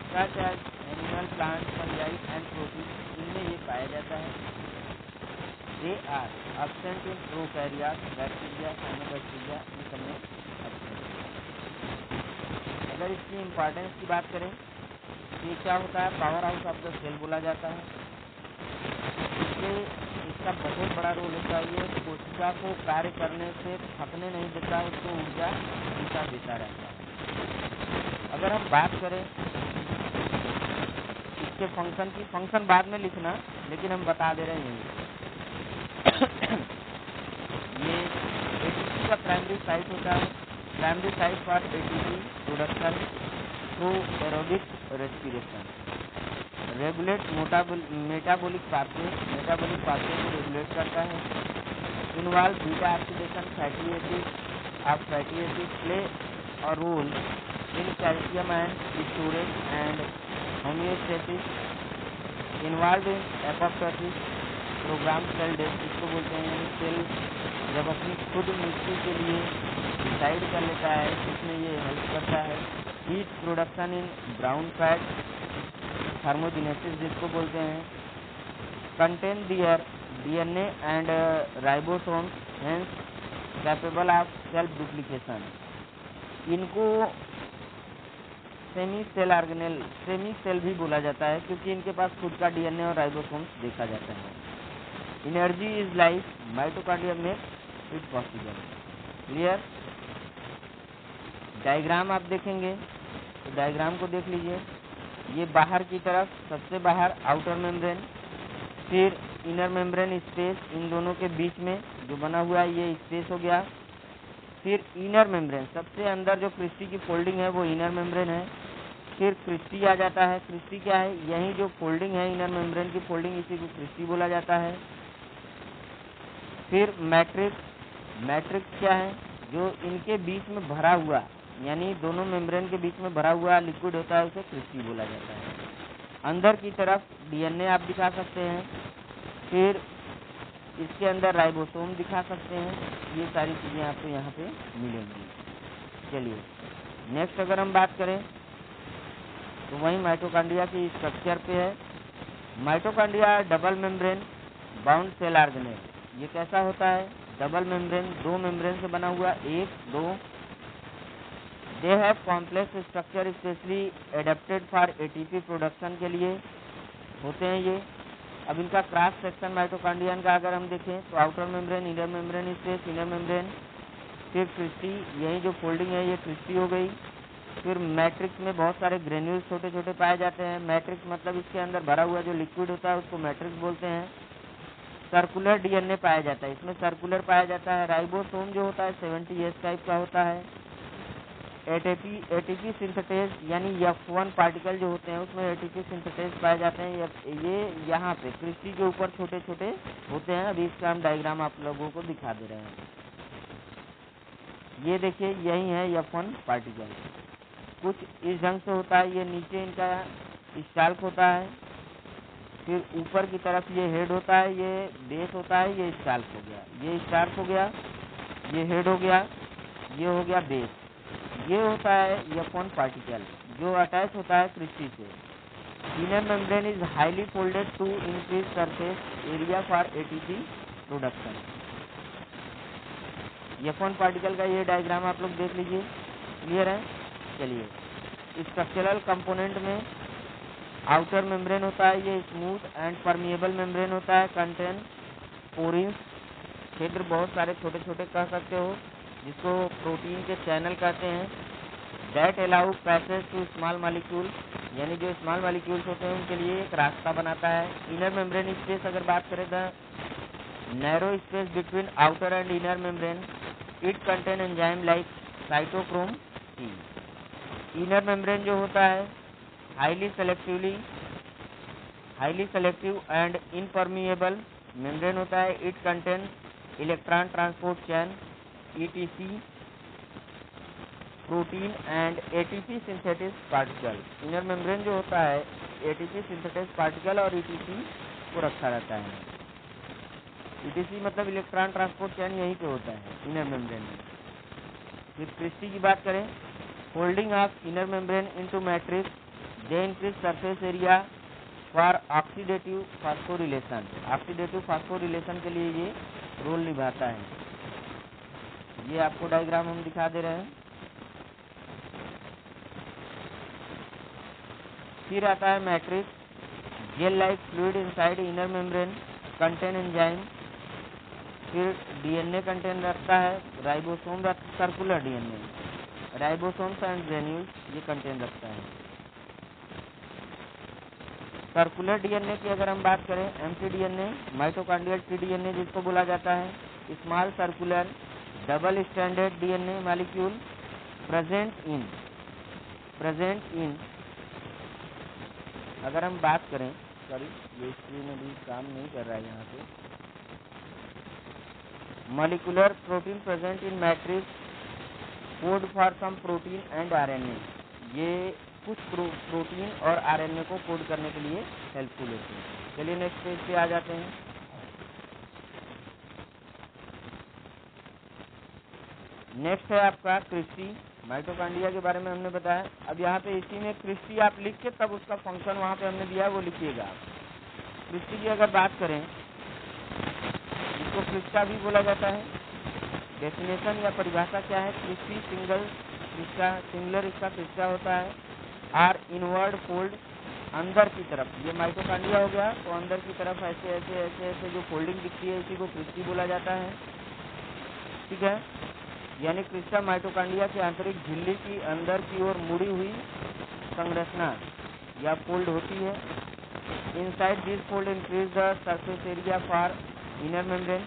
Such as animal, plant, fungi and protein, इनमें ये पाया जाता है। They are absent in prokarya, bacteria, cyanobacteria, इन सब में एब्सेंट। अगर इसकी इम्पोर्टेंस की बात करें, ये क्या होता है, powerhouse of the cell बोला जाता है। इसका बहुत बड़ा रोल होता है। ये कोशिका को कार्य करने से थकने नहीं देता, उसको ऊर्जा हमेशा देता रहता है। अगर हम बात करें इसके फंक्शन की, फंक्शन बाद में लिखना, लेकिन हम बता दे रहे हैं ये एटीपी का प्राइमरी साइट होता है। Primary site for ATP production through aerobic respiration, regulate metabolic pathway को रेगुलेट करता है। Involve beta oxidation fatty acid play और role in calcium and storage and homeostasis. Involve in apoptosis program cell death, जिसको बोलते हैं cell जब अपनी खुद मृत्यु के लिए डिसाइड कर लेता है, इसमें ये हेल्प करता है। Heat production in brown fat, thermogenesis जिसको बोलते हैं। Contain their DNA and ribosomes, hence capable of self duplication. इनको semi cell organelle, semi cell भी बोला जाता है, क्योंकि इनके पास खुद का डीएनए और राइबोसोम्स देखा जाता है। एनर्जी इज लाइफ, माइटोकॉन्ड्रिया में इट पॉसिबल। क्लियर? डायग्राम आप देखेंगे तो डायग्राम को देख लीजिए। ये बाहर की तरफ, सबसे बाहर आउटर मेम्ब्रेन, फिर इनर मेम्ब्रेन स्पेस, इन दोनों के बीच में जो बना हुआ है ये स्पेस हो गया। फिर इनर मेम्ब्रेन, सबसे अंदर जो क्रिस्टी की फोल्डिंग है वो इनर मेम्ब्रेन है। फिर क्रिस्टी आ जाता है। क्रिस्टी क्या है, यही जो फोल्डिंग है इनर मेम्ब्रेन की फोल्डिंग, इसी को क्रिस्टी बोला जाता है। फिर मैट्रिक्स, मैट्रिक्स क्या है, जो इनके बीच में भरा हुआ, यानी दोनों मेम्ब्रेन के बीच में भरा हुआ लिक्विड होता है, उसे क्रिस्टी बोला जाता है। अंदर की तरफ डीएनए आप दिखा सकते हैं, फिर इसके अंदर राइबोसोम दिखा सकते हैं। ये सारी चीज़ें आपको यहाँ पे मिलेंगी। चलिए नेक्स्ट अगर हम बात करें तो वही माइटोकॉन्ड्रिया की स्ट्रक्चर पे है। Mitochondria double membrane bound cell organelle. ये कैसा होता है, डबल मेम्ब्रेन, दो मेम्ब्रेन से बना हुआ, एक दो। They have complex structure specially adapted for ATP production के लिए होते हैं ये। अब इनका क्रॉस सेक्शन माइटोकॉन्ड्रियन का अगर हम देखें तो outer membrane, inner membrane space, inner membrane, फिर क्रिस्टी, यही जो फोल्डिंग है ये क्रिस्टी हो गई। फिर मैट्रिक्स में बहुत सारे ग्रेन्यूल्स छोटे छोटे पाए जाते हैं। मैट्रिक्स मतलब इसके अंदर भरा हुआ जो लिक्विड होता है उसको मैट्रिक्स बोलते हैं। सर्कुलर डीएनए पाया जाता है, इसमें सर्कुलर पाया जाता है। राइबोसोम जो होता है 70S टाइप का होता है। एटीपी सिंथेटेज यानी F1 पार्टिकल जो होते हैं उसमें एटीपी सिंथेटेज पाए जाते हैं। ये यहाँ पे क्रिस्टी के ऊपर छोटे छोटे होते हैं। अभी इसका हम डायग्राम आप लोगों को दिखा दे रहे हैं। ये देखिए यही है F1 पार्टिकल, कुछ इस ढंग से होता है। ये नीचे इनका स्टाल्क होता है, फिर ऊपर की तरफ ये हेड होता है, ये बेस होता है, ये स्टाल्क हो गया, ये स्टाल्क हो गया, ये हेड हो गया, ये हो गया बेस। ये होता है F1 पार्टिकल जो अटैच होता है क्रिस्टी से। Inner membrane is highly folded to increase surface area for ATP production. F1 particle का ये डायग्राम आप लोग देख लीजिए। क्लियर है? चलिए स्ट्रक्चरल कंपोनेंट में आउटर मेम्ब्रेन होता है, ये स्मूथ एंड परमिएबल मेम्ब्रेन होता है। कंटेन पोरिन्स, क्षेत्र बहुत सारे छोटे छोटे कह सकते हो, जिसको प्रोटीन के चैनल कहते हैं। That allow passage to small molecule, यानी जो स्मॉल मॉलिक्यूल्स होते हैं उनके लिए एक रास्ता बनाता है। इनर मेम्ब्रेन स्पेस अगर बात करें तो narrow space between outer and inner membrane, it contain enzyme like cytochrome C. Inner membrane जो होता है highly selective and impermeable membrane होता है। It contain electron transport chain, ETC, protein and ATP synthetase particle. Inner membrane जो होता है ATP synthetase particle और ETC को रखा रहता है। ETC मतलब इलेक्ट्रॉन ट्रांसपोर्ट चैन, यहीं पे होता है इनर मेम्ब्रेन में। फिर क्रिस्टी की बात करें, folding of inner membrane into matrix they increase surface area for oxidative phosphorylation. Oxidative phosphorylation के लिए ये रोल निभाता है। ये आपको डायग्राम हम दिखा दे रहे हैं। फिर आता है matrix, gel like fluid inside inner membrane contain enzyme. फिर डीएनए कंटेन रखता है, ribosome circular DNA, ribosomes and granules ये कंटेन रखता है। सर्कुलर डीएनए की अगर हम बात करें, एमटीडीएनए, माइटोकॉन्ड्रियल टीडीएनए जिसको बोला जाता है, small circular double standard DNA molecule present in अगर हम बात करें, सॉरी ये स्क्रीन अभी काम नहीं कर रहा है यहाँ पे, molecular protein present in matrix code for some protein and RNA. ये कुछ प्रोटीन और आरएनए को कोड करने के लिए हेल्पफुल होते हैं। चलिए नेक्स्ट पेज पे आ जाते हैं। नेक्स्ट है आपका क्रिस्टी। माइटोकॉन्ड्रिया के बारे में हमने बताया। अब यहाँ पे इसी में क्रिस्टी आप लिख के तब उसका फंक्शन वहाँ पे हमने दिया है वो लिखिएगा। क्रिस्टी की अगर बात करें, इसको क्रिस्टा भी बोला जाता है। डेफिनेशन या परिभाषा क्या है? क्रिस्टी सिंगुलर इसका क्रिस्टा होता है। आर इनवर्ड फोल्ड, अंदर की तरफ, ये माइटोकॉन्ड्रिया हो गया तो अंदर की तरफ ऐसे ऐसे ऐसे ऐसे जो फोल्डिंग दिखती है इसी को क्रिस्टी बोला जाता है। ठीक है, यानी क्रिस्टा माइटोकॉन्ड्रिया की आंतरिक झिल्ली की अंदर की ओर मुड़ी हुई संरचना या फोल्ड होती है। Inside this fold increase the surface area for inner membrane.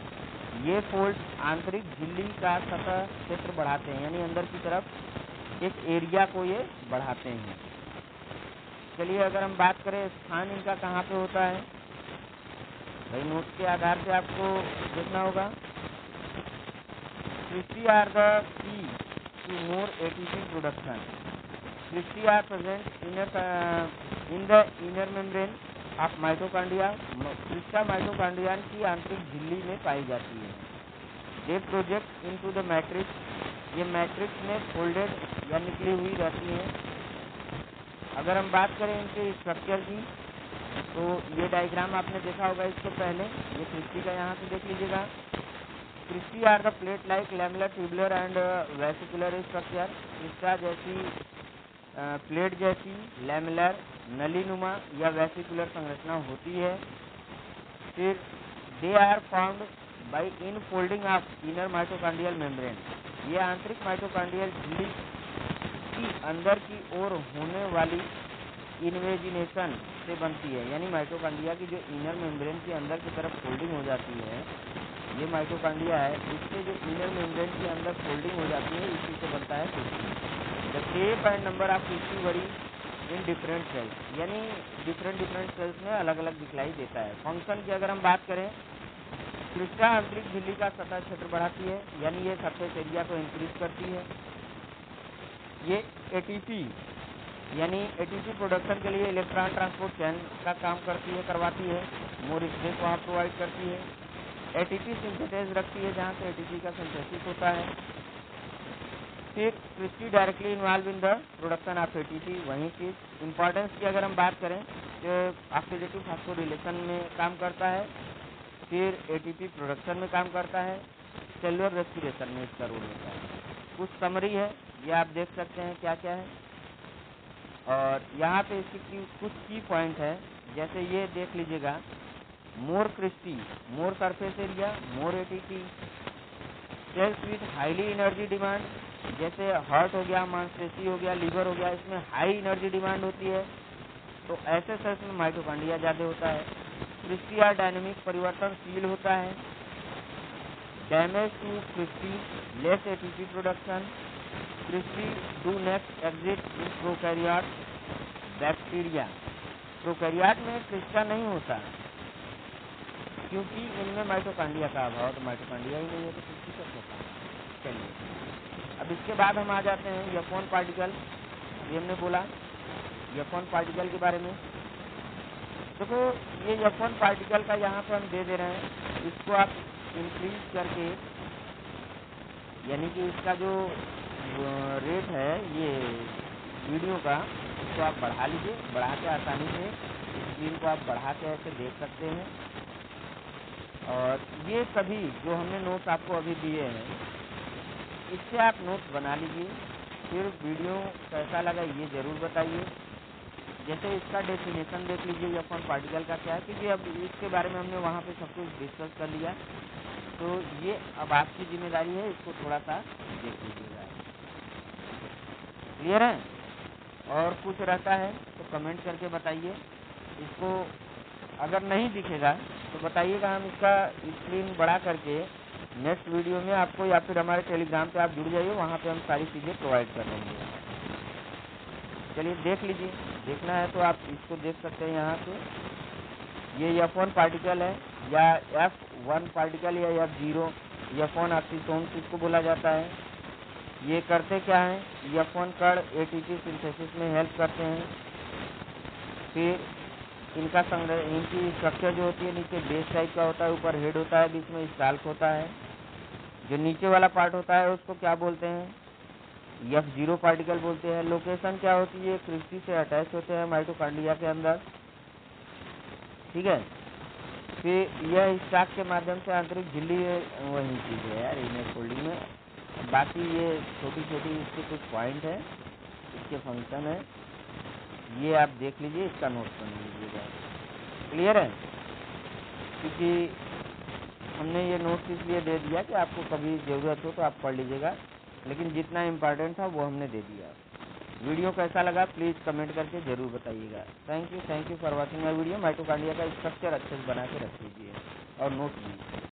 ये फोल्ड आंतरिक झिल्ली का सतह क्षेत्र बढ़ाते हैं, यानी अंदर की तरफ एक एरिया को ये बढ़ाते हैं। चलिए अगर हम बात करें स्थान इनका कहाँ पे होता है, भाई नोट के आधार पे आपको देखना होगा। Cristae are the key to more ATP production. Cristae are present in the inner membrane of mitochondria. Crista mitochondria की आंतरिक झिल्ली में पाई जाती है। They project into the matrix. ये मैट्रिक्स में फोल्डेड या निकली हुई रहती हैं। अगर हम बात करें इनके स्ट्रक्चर की, तो ये डायग्राम आपने देखा होगा इससे पहले। ये क्रिस्टी का यहाँ से देख लीजिएगा। Cristae are the plate like lamellar, tubular and vesicular structure. Crista जैसी प्लेट जैसी लैमेलर, नलीनुमा या वेसिकुलर संरचना होती है। फिर they are formed by infolding of inner mitochondrial membrane. ये आंतरिक माइटोकॉन्ड्रियल झिल्ली की अंदर की ओर होने वाली इन्वेजिनेशन से बनती है, यानी माइटोकॉन्ड्रिया की जो इनर मेम्ब्रेन के अंदर की तरफ फोल्डिंग हो जाती है, ये माइटोकॉन्ड्रिया है, इससे जो इनर मेम्ब्रेन के अंदर फोल्डिंग हो जाती है इसी से बनता है cristae. The shape and number of cristae vary in different cells, यानी डिफरेंट सेल्स में अलग अलग दिखलाई देता है। फंक्शन की अगर हम बात करें, क्रिस्टा आंतरिक झिल्ली का सतह क्षेत्र बढ़ाती है, यानी ये सरफेस एरिया को इंक्रीज करती है। ये एटीपी यानी एटीपी प्रोडक्शन के लिए इलेक्ट्रॉन ट्रांसपोर्ट चैन का काम करवाती है, मोर स्पेस वहाँ प्रोवाइड करती है। एटीपी सिंथेसिस रखती है, जहाँ से एटीपी का सिंथेसिस होता है। फिर cristae directly involve in the production of ATP. वहीं चीज इम्पोर्टेंस की अगर हम बात करें, तो ऑक्सीडेटिव फास्फोरिलेशन में काम करता है, फिर एटीपी प्रोडक्शन में काम करता है, सेलुलर रेस्पिरेशन में इसका रोल होता है। कुछ समरी है, ये आप देख सकते हैं क्या क्या है, और यहाँ पे इसकी कुछ की पॉइंट है, जैसे ये देख लीजिएगा। More cristae, more surface area, more ATP, cells with highly energy demand, जैसे हार्ट हो गया, मांसपेशी हो गया, लीवर हो गया, इसमें हाई एनर्जी डिमांड होती है, तो ऐसे सेल्स में माइटोकॉन्ड्रिया ज़्यादा होता है। क्रिस्टी आर डायनेमिक, परिवर्तनशील होता है। Damage to cristae, less ATP production. Cristae do next exit in prokaryote bacteria. Prokaryote में क्रिस्टा नहीं होता क्योंकि इनमें माइटोकॉन्ड्रिया का अभाव, तो माइटोकॉन्ड्रिया ही नहीं है तो क्रिस्टी कब होता है। चलिए अब इसके बाद हम आ जाते हैं F1 पार्टिकल। ये हमने बोला F1 पार्टिकल के बारे में। देखो ये F1 पार्टिकल का यहाँ पे हम दे रहे हैं, इसको आप इंक्रीज करके, यानी कि इसका जो रेट है ये वीडियो का, इसको आप बढ़ा लीजिए, बढ़ा के आसानी से स्क्रीन को आप बढ़ा के ऐसे देख सकते हैं। और ये सभी जो हमने नोट्स आपको अभी दिए हैं, इससे आप नोट्स बना लीजिए। फिर वीडियो कैसा लगा ये ज़रूर बताइए। जैसे इसका डेफिनेशन देख लीजिए F1 पार्टिकल का क्या है, क्योंकि अब इसके बारे में हमने वहाँ पे सब कुछ डिस्कस कर लिया। तो ये अब आपकी जिम्मेदारी है, इसको थोड़ा सा देख लीजिएगा। क्लियर है? और कुछ रहता है तो कमेंट करके बताइए। इसको अगर नहीं दिखेगा तो बताइएगा, हम इसका स्क्रीन बढ़ा करके नेक्स्ट वीडियो में आपको, या फिर हमारे टेलीग्राम पे आप जुड़ जाइए, वहाँ पे हम सारी चीज़ें प्रोवाइड कर देंगे। चलिए देख लीजिए, देखना है तो आप इसको देख सकते हैं। यहाँ पे ये F1 पार्टिकल है, या F1 पार्टिकल या F0, F1 ऑक्सीसोम्स इसको बोला जाता है। ये करते क्या हैं, F1 कण ATP सिंथेसिस में हेल्प करते हैं। फिर इनकी स्ट्रक्चर जो होती है, नीचे बेस टाइप का होता है, ऊपर हेड होता है, बीच में स्टाल्क होता है। जो नीचे वाला पार्ट होता है उसको क्या बोलते हैं, F0 पार्टिकल बोलते हैं। लोकेशन क्या होती है, क्रिस्टी से अटैच होते हैं माइटोकॉन्ड्रिया के अंदर। ठीक है। फिर यह स्टाक के माध्यम से आंतरिक झिल्ली, वही चीज़ है यार इमेज फोल्डिंग में। बाकी ये छोटी छोटी इसके कुछ पॉइंट है, इसके फंक्शन है, ये आप देख लीजिए, इसका नोट बना लीजिएगा। क्लियर है? क्योंकि हमने ये नोट्स इसलिए दे दिया कि आपको कभी ज़रूरत हो तो आप पढ़ लीजिएगा, लेकिन जितना इम्पोर्टेंट था वो हमने दे दिया। वीडियो कैसा लगा प्लीज़ कमेंट करके ज़रूर बताइएगा। Thank you for watching my video. Mitochondria का स्ट्रक्चर अच्छे से बना के रख लीजिए और नोट लीजिए।